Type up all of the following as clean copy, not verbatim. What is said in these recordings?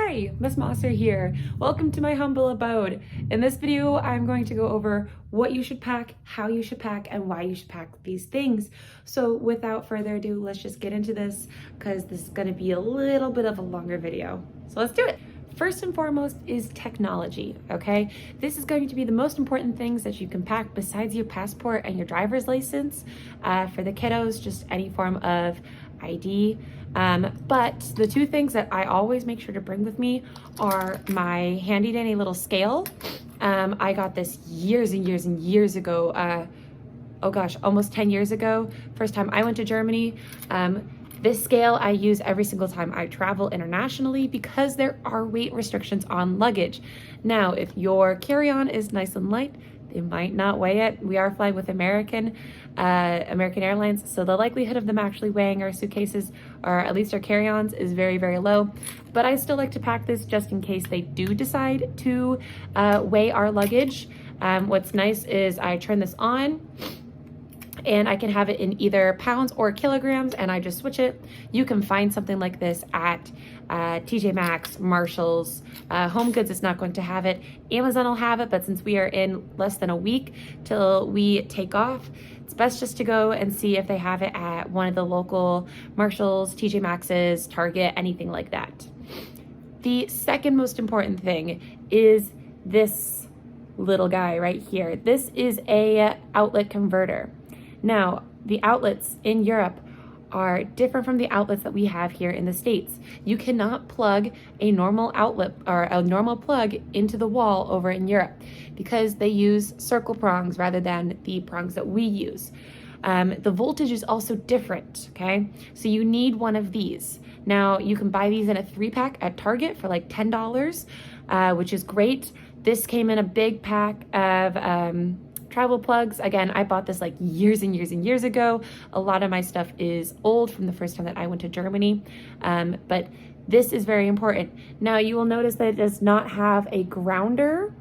Hi, Miss Mosser here. Welcome to my humble abode. In this video, I'm going to go over what you should pack, how you should pack, and why you should pack these things. So without further ado, let's just get into this because this is going to be a little bit of a longer video. So let's do it. First and foremost is technology, okay? This is going to be the most important things that you can pack besides your passport and your driver's license. For the kiddos, just any form of ID. But the two things that I always make sure to bring with me are my handy dandy little scale. I got this years and years and years ago. Oh gosh, almost 10 years ago. First time I went to Germany. This scale I use every single time I travel internationally because there are weight restrictions on luggage. Now, if your carry-on is nice and light, they might not weigh it. We are flying with American Airlines, so the likelihood of them actually weighing our suitcases, or at least our carry-ons, is very, very low. But I still like to pack this just in case they do decide to weigh our luggage. What's nice is I turn this on, and I can have it in either pounds or kilograms, and I just switch it. You can find something like this at TJ Maxx, Marshalls. Home Goods is not going to have it. Amazon will have it, but since we are in less than a week till we take off, it's best just to go and see if they have it at one of the local Marshalls, TJ Maxx's, Target, anything like that. The second most important thing is this little guy right here. This is a outlet converter. Now, the outlets in Europe are different from the outlets that we have here in the States. You cannot plug a normal outlet or a normal plug into the wall over in Europe because they use circle prongs rather than the prongs that we use. The voltage is also different, okay? So you need one of these. Now, you can buy these in a 3-pack at Target for like $10, which is great. This came in a big pack of travel plugs. Again, I bought this like years and years and years ago. A lot of my stuff is old from the first time that I went to Germany, but this is very important. Now you will notice that it does not have a grounder.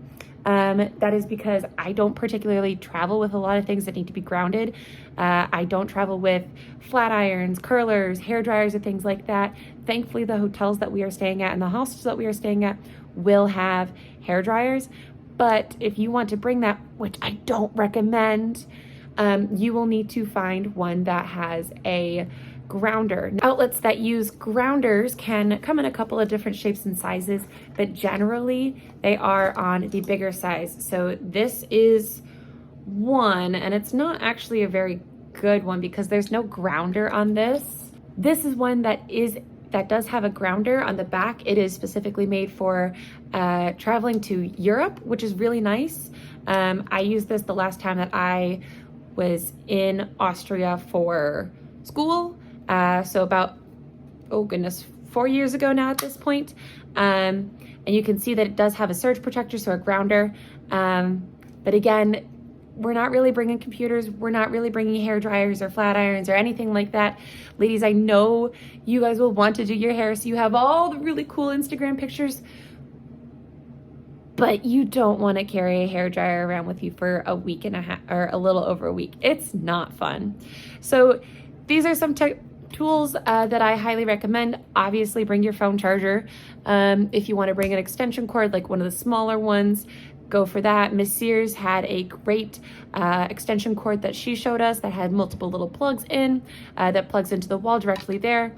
That is because I don't particularly travel with a lot of things that need to be grounded. I don't travel with flat irons, curlers, hair dryers, and things like that. Thankfully, the hotels that we are staying at and the hostels that we are staying at will have hair dryers. But if you want to bring that, which I don't recommend, you will need to find one that has a grounder. Outlets that use grounders can come in a couple of different shapes and sizes, but generally they are on the bigger size. So this is one, and it's not actually a very good one because there's no grounder on this. This is one that does have a grounder on the back. It is specifically made for traveling to Europe, which is really nice. I used this the last time that I was in Austria for school. So about, oh goodness, 4 years ago now at this point. And you can see that it does have a surge protector, so a grounder. But again, we're not really bringing computers. We're not really bringing hair dryers or flat irons or anything like that. Ladies, I know you guys will want to do your hair, so you have all the really cool Instagram pictures, but you don't want to carry a hair dryer around with you for a week and a half or a little over a week. It's not fun. So these are some tools that I highly recommend. Obviously, bring your phone charger. If you want to bring an extension cord, like one of the smaller ones, go for that. Miss Sears had a great extension cord that she showed us that had multiple little plugs in, that plugs into the wall directly there.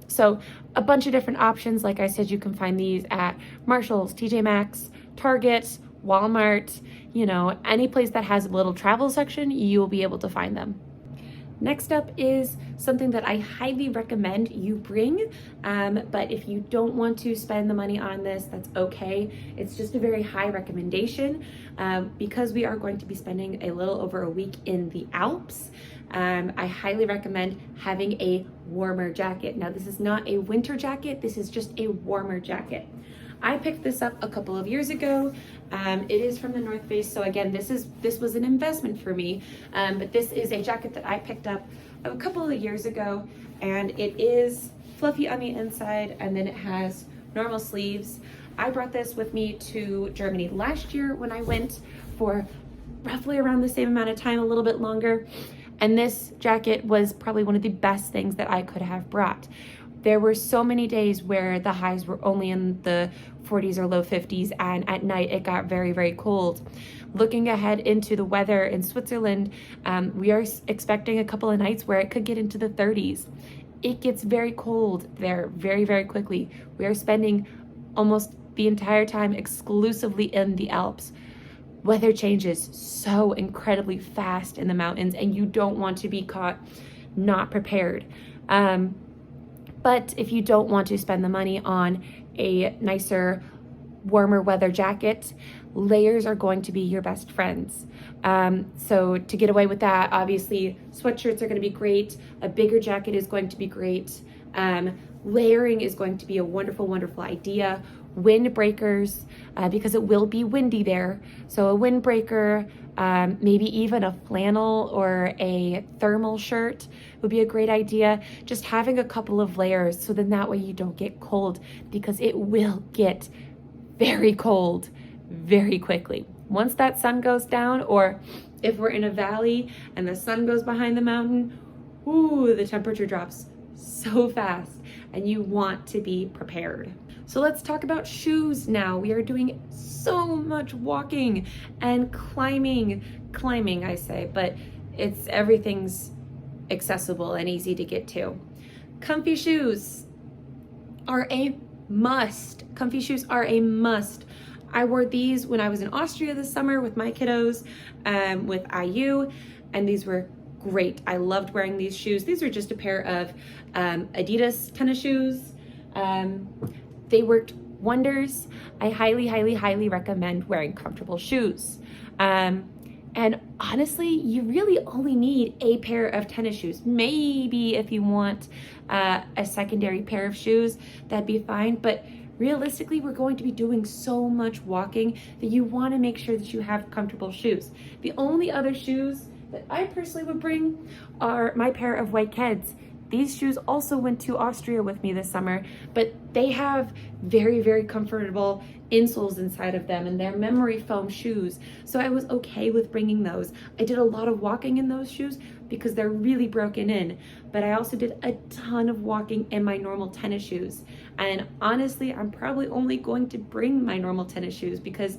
So a bunch of different options. Like I said, you can find these at Marshalls, TJ Maxx, Target, Walmart, any place that has a little travel section, you will be able to find them. Next up is something that I highly recommend you bring, but if you don't want to spend the money on this, that's okay. It's just a very high recommendation because we are going to be spending a little over a week in the Alps. I highly recommend having a warmer jacket. Now, this is not a winter jacket. This is just a warmer jacket. I picked this up a couple of years ago. It is from the North Face, so again, this was an investment for me, but this is a jacket that I picked up a couple of years ago, and it is fluffy on the inside, and then it has normal sleeves. I brought this with me to Germany last year when I went for roughly around the same amount of time, a little bit longer, and this jacket was probably one of the best things that I could have brought. There were so many days where the highs were only in the 40s or low 50s, and at night it got very, very cold. Looking ahead into the weather in Switzerland, we are expecting a couple of nights where it could get into the 30s. It gets very cold there very, very quickly. We are spending almost the entire time exclusively in the Alps. Weather changes so incredibly fast in the mountains, and you don't want to be caught not prepared. But if you don't want to spend the money on a nicer, warmer weather jacket, layers are going to be your best friends. So to get away with that, obviously sweatshirts are going to be great. A bigger jacket is going to be great. Layering is going to be a wonderful, wonderful idea. Windbreakers, because it will be windy there. So a windbreaker, maybe even a flannel or a thermal shirt would be a great idea. Just having a couple of layers, so then that way you don't get cold, because it will get very cold very quickly. Once that sun goes down, or if we're in a valley and the sun goes behind the mountain, ooh, the temperature drops so fast, and you want to be prepared. So let's talk about shoes now. We are doing so much walking and climbing I say, but everything's accessible and easy to get to. Comfy shoes are a must. Comfy shoes are a must. I wore these when I was in Austria this summer with my kiddos, with IU, and these were great. I loved wearing these shoes. These are just a pair of Adidas tennis shoes. They worked wonders. I highly, highly, highly recommend wearing comfortable shoes. And honestly, you really only need a pair of tennis shoes. Maybe if you want a secondary pair of shoes, that'd be fine. But realistically, we're going to be doing so much walking that you want to make sure that you have comfortable shoes. The only other shoes that I personally would bring are my pair of white Keds. These shoes also went to Austria with me this summer, but they have very, very comfortable insoles inside of them, and they're memory foam shoes. So I was okay with bringing those. I did a lot of walking in those shoes because they're really broken in, but I also did a ton of walking in my normal tennis shoes. And honestly, I'm probably only going to bring my normal tennis shoes because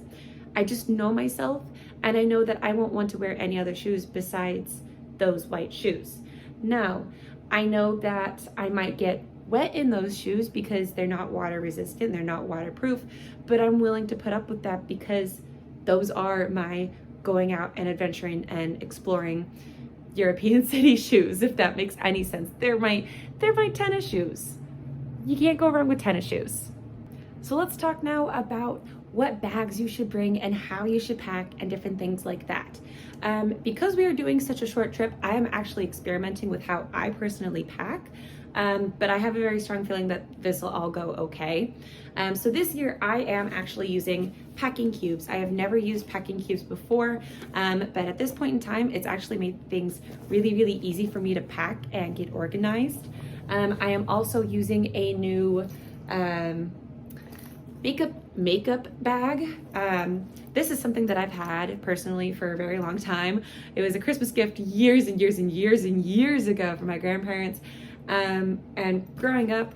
I just know myself, and I know that I won't want to wear any other shoes besides those white shoes. Now, I know that I might get wet in those shoes because they're not water resistant, they're not waterproof, but I'm willing to put up with that because those are my going out and adventuring and exploring European city shoes, if that makes any sense. They're my tennis shoes. You can't go wrong with tennis shoes. So let's talk now about what bags you should bring and how you should pack and different things like that. Because we are doing such a short trip, I am actually experimenting with how I personally pack, but I have a very strong feeling that this will all go okay. So this year I am actually using packing cubes. I have never used packing cubes before, but at this point in time, it's actually made things really, really easy for me to pack and get organized. I am also using a new makeup bag. This is something that I've had personally for a very long time. It was a Christmas gift years and years and years and years ago from my grandparents. And growing up,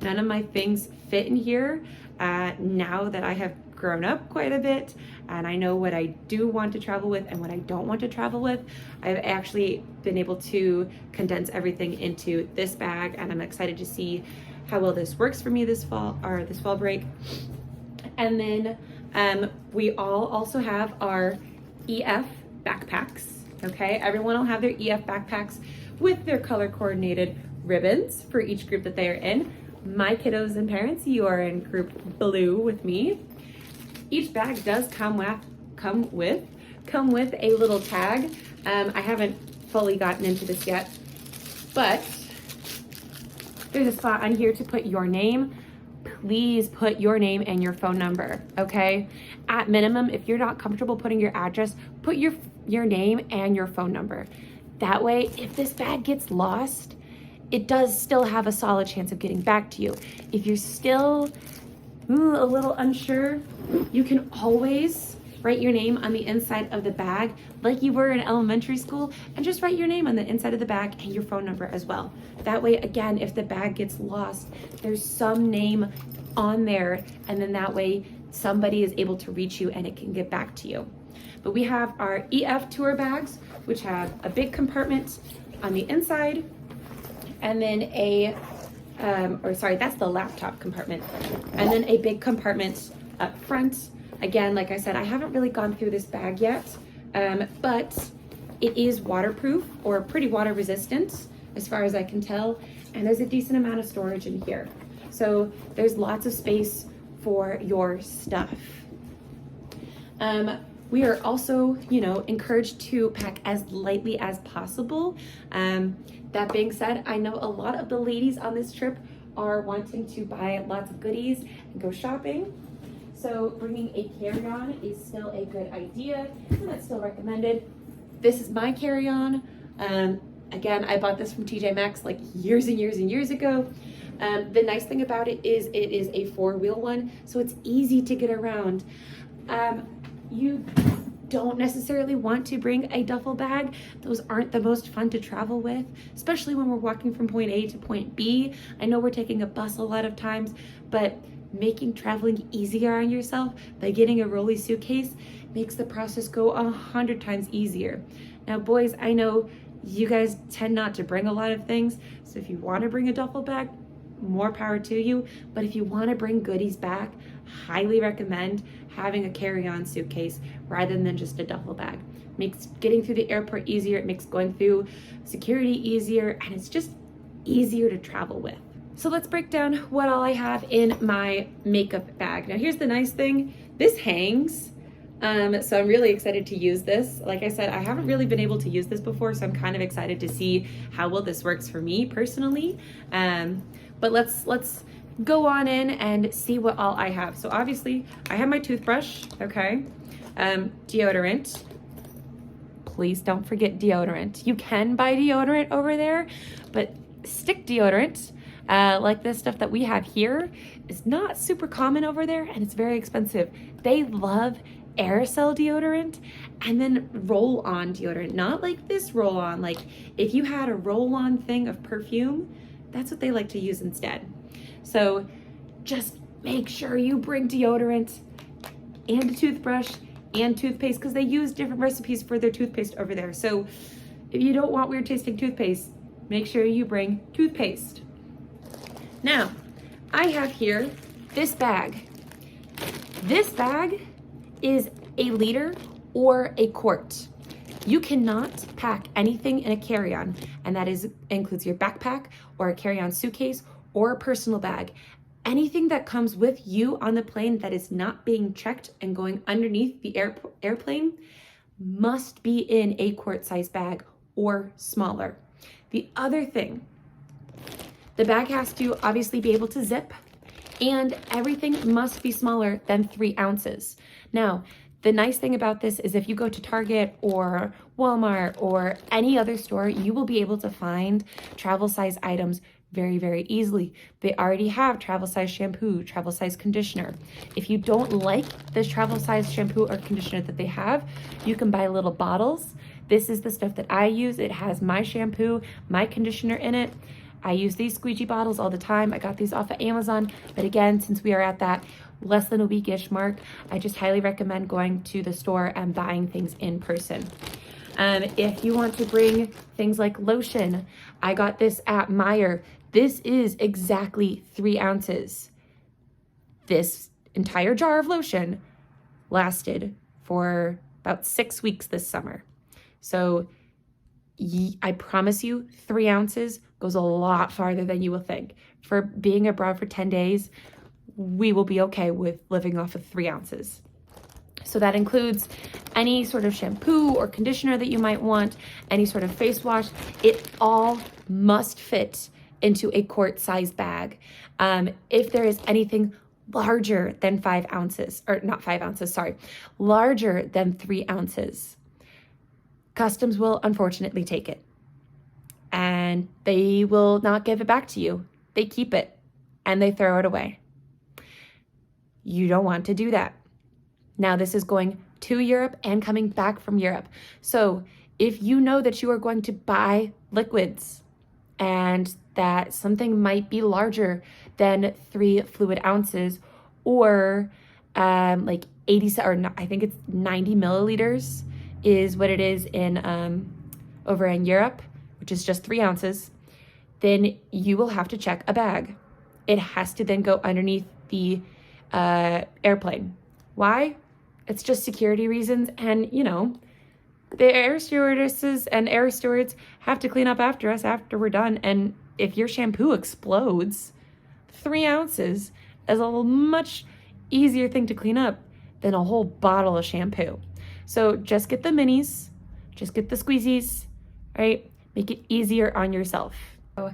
none of my things fit in here. Now that I have grown up quite a bit and I know what I do want to travel with and what I don't want to travel with, I've actually been able to condense everything into this bag, and I'm excited to see how well this works for me this fall break. And then we all also have our EF backpacks. Okay, everyone will have their EF backpacks with their color coordinated ribbons for each group that they are in. My kiddos and parents, you are in group blue with me. Each bag does come with a little tag. I haven't fully gotten into this yet, but there's a spot on here to put your name. Please put your name and your phone number, okay? At minimum, if you're not comfortable putting your address, put your name and your phone number. That way, if this bag gets lost, it does still have a solid chance of getting back to you. If you're still a little unsure, you can always write your name on the inside of the bag like you were in elementary school, and just write your name on the inside of the bag and your phone number as well. That way, again, if the bag gets lost, there's some name on there, and then that way somebody is able to reach you and it can get back to you. But we have our EF tour bags, which have a big compartment on the inside, and then that's the laptop compartment, and then a big compartment up front. Again, like I said, I haven't really gone through this bag yet, but it is waterproof or pretty water resistant as far as I can tell, and there's a decent amount of storage in here. So there's lots of space for your stuff. We are also, encouraged to pack as lightly as possible. That being said, I know a lot of the ladies on this trip are wanting to buy lots of goodies and go shopping. So bringing a carry-on is still a good idea, and that's still recommended. This is my carry-on. Again, I bought this from TJ Maxx like years and years and years ago. The nice thing about it is a 4-wheel one, so it's easy to get around. You don't necessarily want to bring a duffel bag. Those aren't the most fun to travel with, especially when we're walking from point A to point B. I know we're taking a bus a lot of times, but making traveling easier on yourself by getting a rolly suitcase makes the process go 100 times easier. Now, boys, I know you guys tend not to bring a lot of things, so if you want to bring a duffel bag, more power to you. But if you want to bring goodies back, highly recommend having a carry-on suitcase rather than just a duffel bag. It makes getting through the airport easier, it makes going through security easier, and it's just easier to travel with. So let's break down what all I have in my makeup bag. Now here's the nice thing, this hangs. So I'm really excited to use this. Like I said, I haven't really been able to use this before, so I'm kind of excited to see how well this works for me personally. But let's go on in and see what all I have. So obviously I have my toothbrush, okay? Deodorant. Please don't forget deodorant. You can buy deodorant over there, but stick deodorant, like this stuff that we have here, is not super common over there, and it's very expensive. They love aerosol deodorant and then roll-on deodorant, not like this roll-on. Like if you had a roll-on thing of perfume, that's what they like to use instead. So just make sure you bring deodorant and a toothbrush and toothpaste, because they use different recipes for their toothpaste over there. So if you don't want weird tasting toothpaste, make sure you bring toothpaste. Now, I have here this bag. This bag is a liter or a quart. You cannot pack anything in a carry-on, and that includes your backpack or a carry-on suitcase or a personal bag. Anything that comes with you on the plane that is not being checked and going underneath the airplane must be in a quart size bag or smaller. The other thing, the bag has to obviously be able to zip, and everything must be smaller than 3 ounces. Now, the nice thing about this is if you go to Target or Walmart or any other store, you will be able to find travel size items very, very easily. They already have travel size shampoo, travel size conditioner. If you don't like this travel size shampoo or conditioner that they have, you can buy little bottles. This is the stuff that I use. It has my shampoo, my conditioner in it. I use these squeegee bottles all the time. I got these off of Amazon. But again, since we are at that less than a weekish mark, I just highly recommend going to the store and buying things in person. If you want to bring things like lotion, I got this at Meijer. This is exactly 3 ounces. This entire jar of lotion lasted for about 6 weeks this summer. So I promise you, 3 ounces goes a lot farther than you will think. For being abroad for 10 days, we will be okay with living off of 3 ounces. So that includes any sort of shampoo or conditioner that you might want, any sort of face wash. It all must fit into a quart size bag. If there is anything larger than 5 ounces, or not 5 ounces, sorry, larger than 3 ounces, customs will unfortunately take it. And they will not give it back to you. They keep it and they throw it away. You don't want to do that. Now this is going to Europe and coming back from Europe. So if you know that you are going to buy liquids and that something might be larger than 3 fluid ounces, or like 80, or I think it's 90 milliliters is what it is in over in Europe, which is just 3 ounces, then you will have to check a bag. It has to then go underneath the airplane. Why? It's just security reasons. And, you know, the air stewardesses and air stewards have to clean up after us after we're done. And if your shampoo explodes, 3 ounces is a much easier thing to clean up than a whole bottle of shampoo. So just get the minis, just get the squeezies, right? Make it easier on yourself. So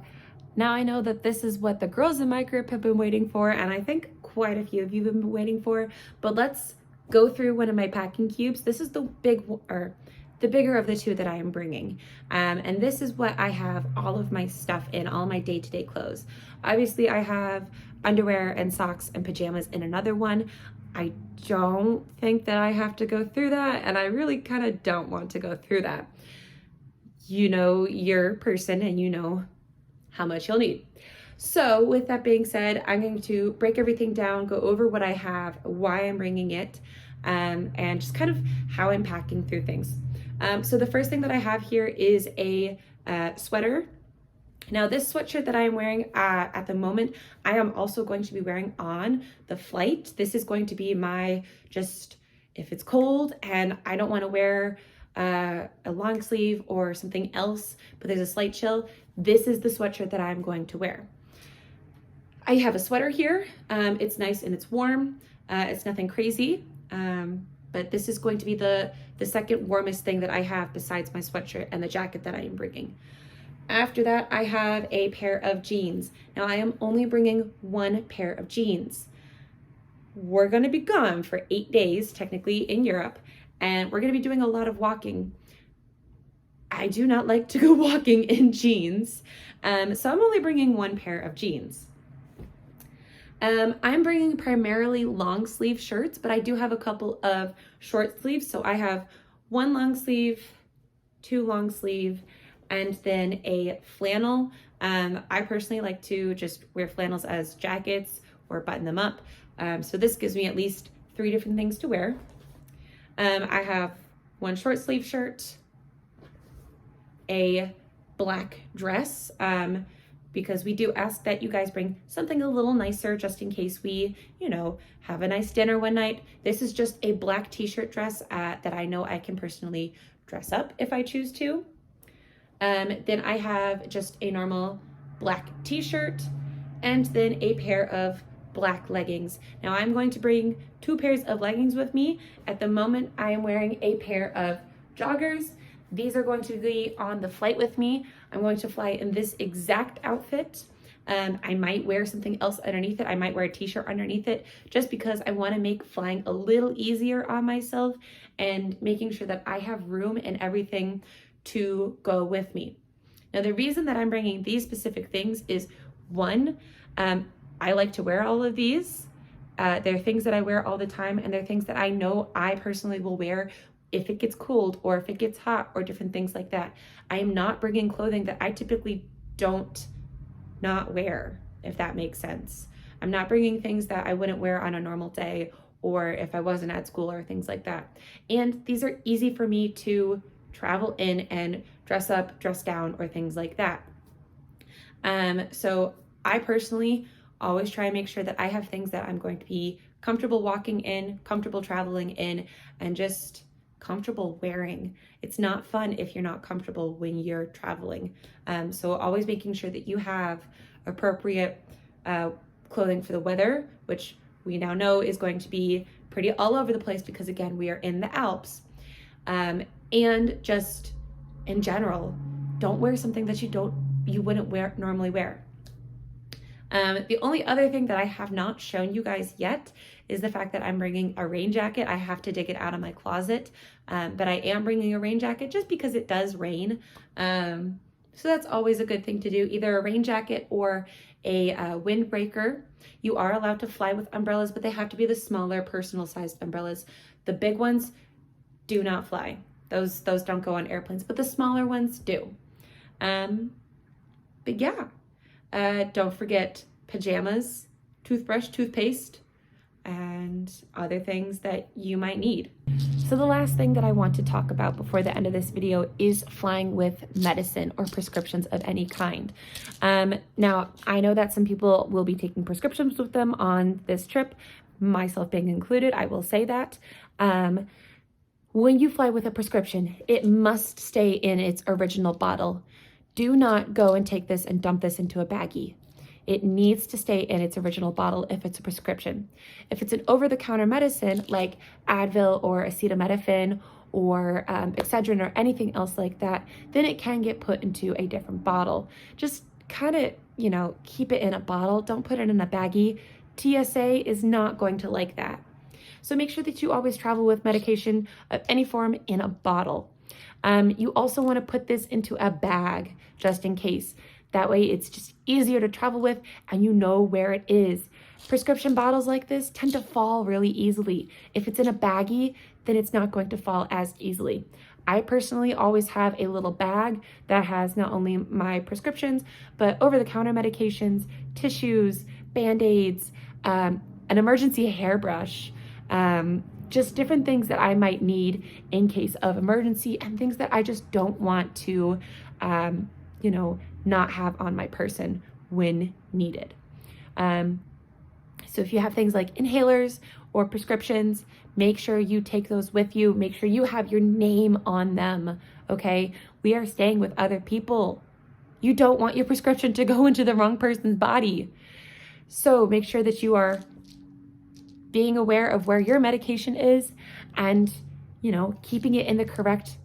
now I know that this is what the girls in my group have been waiting for, and I think quite a few of you have been waiting for, but let's go through one of my packing cubes. This is the bigger of the two that I am bringing. And this is what I have all of my stuff in, all my day-to-day clothes. Obviously I have underwear and socks and pajamas in another one. I don't think that I have to go through that, and I really kind of don't want to go through that. You know your person and you know how much you'll need. So with that being said, I'm going to break everything down, go over what I have, why I'm bringing it, and just kind of how I'm packing through things. So the first thing that I have here is a sweater. Now this sweatshirt that I am wearing at the moment, I am also going to be wearing on the flight. This is going to be my, just if it's cold and I don't want to wear a long sleeve or something else, but there's a slight chill, this is the sweatshirt that I'm going to wear. I have a sweater here. It's nice and it's warm. It's nothing crazy, but this is going to be the second warmest thing that I have besides my sweatshirt and the jacket that I am bringing. After that, I have a pair of jeans. Now I am only bringing one pair of jeans. We're gonna be gone for 8 days, technically in Europe, and we're gonna be doing a lot of walking. I do not like to go walking in jeans, so I'm only bringing one pair of jeans. I'm bringing primarily long sleeve shirts, but I do have a couple of short sleeves. So I have 1 long sleeve, 2 long sleeve, and then a flannel. I personally like to just wear flannels as jackets or button them up. So this gives me at least 3 different things to wear. I have 1 short sleeve shirt, a black dress, because we do ask that you guys bring something a little nicer just in case we, you know, have a nice dinner one night. This is just a black t-shirt dress that I know I can personally dress up if I choose to. Then I have just a normal black t-shirt and then a pair of black leggings. Now I'm going to bring 2 pairs of leggings with me. At the moment, I am wearing a pair of joggers. These are going to be on the flight with me. I'm going to fly in this exact outfit. I might wear something else underneath it. I might wear a t-shirt underneath it just because I want to make flying a little easier on myself and making sure that I have room and everything to go with me. Now, the reason that I'm bringing these specific things is 1, I like to wear all of these. They're things that I wear all the time, and they're things that I know I personally will wear if it gets cold or if it gets hot or different things like that. I am not bringing clothing that I typically don't not wear, if that makes sense. I'm not bringing things that I wouldn't wear on a normal day or if I wasn't at school or things like that. And these are easy for me to travel in and dress up, dress down, or things like that. So I personally always try and make sure that I have things that I'm going to be comfortable walking in, comfortable traveling in, and just comfortable wearing. It's not fun if you're not comfortable when you're traveling. So always making sure that you have appropriate clothing for the weather, which we now know is going to be pretty all over the place because again, we are in the Alps. And just in general, don't wear something that you wouldn't normally wear. The only other thing that I have not shown you guys yet is the fact that I'm bringing a rain jacket. I have to dig it out of my closet, but I am bringing a rain jacket just because it does rain. So that's always a good thing to do, either a rain jacket or a windbreaker. You are allowed to fly with umbrellas, but they have to be the smaller personal sized umbrellas. The big ones do not fly. Those don't go on airplanes, but the smaller ones do. But yeah, don't forget pajamas, toothbrush, toothpaste, and other things that you might need. So the last thing that I want to talk about before the end of this video is flying with medicine or prescriptions of any kind. Now, I know that some people will be taking prescriptions with them on this trip, myself being included, I will say that. When you fly with a prescription, it must stay in its original bottle. Do not go and take this and dump this into a baggie. It needs to stay in its original bottle if it's a prescription. If it's an over-the-counter medicine like Advil or acetaminophen or Excedrin or anything else like that, then it can get put into a different bottle. Just kind of, keep it in a bottle. Don't put it in a baggie. TSA is not going to like that. So make sure that you always travel with medication of any form in a bottle. You also want to put this into a bag just in case. That way it's just easier to travel with and you know where it is. Prescription bottles like this tend to fall really easily. If it's in a baggie, then it's not going to fall as easily. I personally always have a little bag that has not only my prescriptions, but over-the-counter medications, tissues, Band-Aids, an emergency hairbrush, just different things that I might need in case of emergency and things that I just don't want to, not have on my person when needed. So if you have things like inhalers or prescriptions, make sure you take those with you. Make sure you have your name on them, okay? We are staying with other people. You don't want your prescription to go into the wrong person's body. So make sure that you are being aware of where your medication is and, keeping it in the correct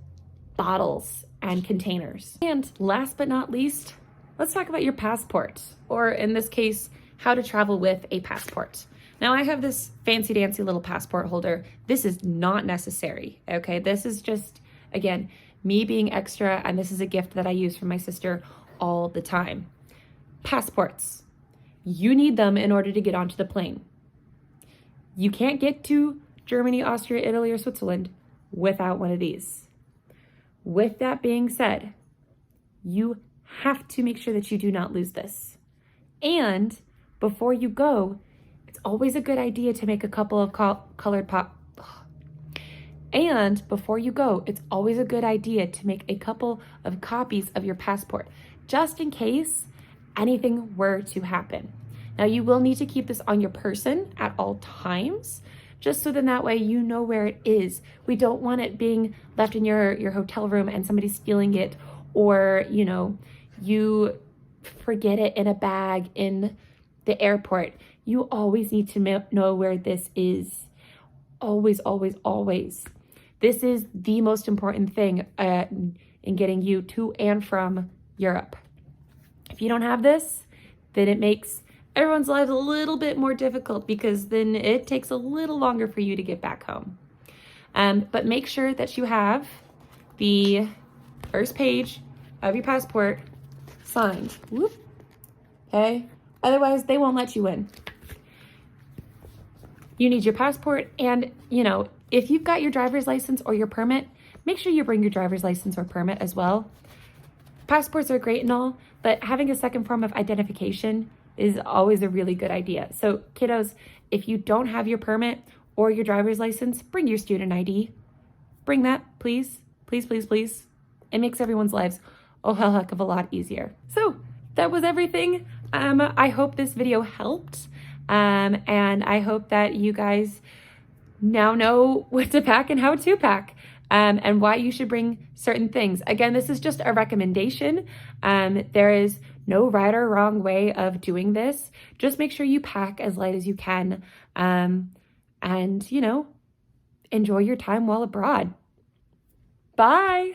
bottles and containers. And last but not least, let's talk about your passport, or in this case, how to travel with a passport. Now I have this fancy dancy little passport holder. This is not necessary, okay? This is just, again, me being extra, and this is a gift that I use for my sister all the time. Passports. You need them in order to get onto the plane. You can't get to Germany, Austria, Italy, or Switzerland without one of these. With that being said, you have to make sure that you do not lose this. And before you go, it's always a good idea to make a couple of colored pop. And before you go, it's always a good idea to make a couple of copies of your passport, just in case anything were to happen. Now you will need to keep this on your person at all times, just so then that way you know where it is. We don't want it being left in your hotel room and somebody stealing it, or, you forget it in a bag in the airport. You always need to know where this is. Always, always, always. This is the most important thing in getting you to and from Europe. If you don't have this, then it makes everyone's lives a little bit more difficult, because then it takes a little longer for you to get back home. But make sure that you have the first page of your passport signed. Whoop. Okay? Otherwise, they won't let you in. You need your passport, and, if you've got your driver's license or your permit, make sure you bring your driver's license or permit as well. Passports are great and all, but having a second form of identification is always a really good idea. So kiddos, if you don't have your permit or your driver's license, bring your student ID. Bring that, please. Please, please, please. It makes everyone's lives a heck of a lot easier. So that was everything. I hope this video helped. And I hope that you guys now know what to pack and how to pack. And why you should bring certain things. Again, this is just a recommendation. There is no right or wrong way of doing this. Just make sure you pack as light as you can. And, enjoy your time while abroad. Bye.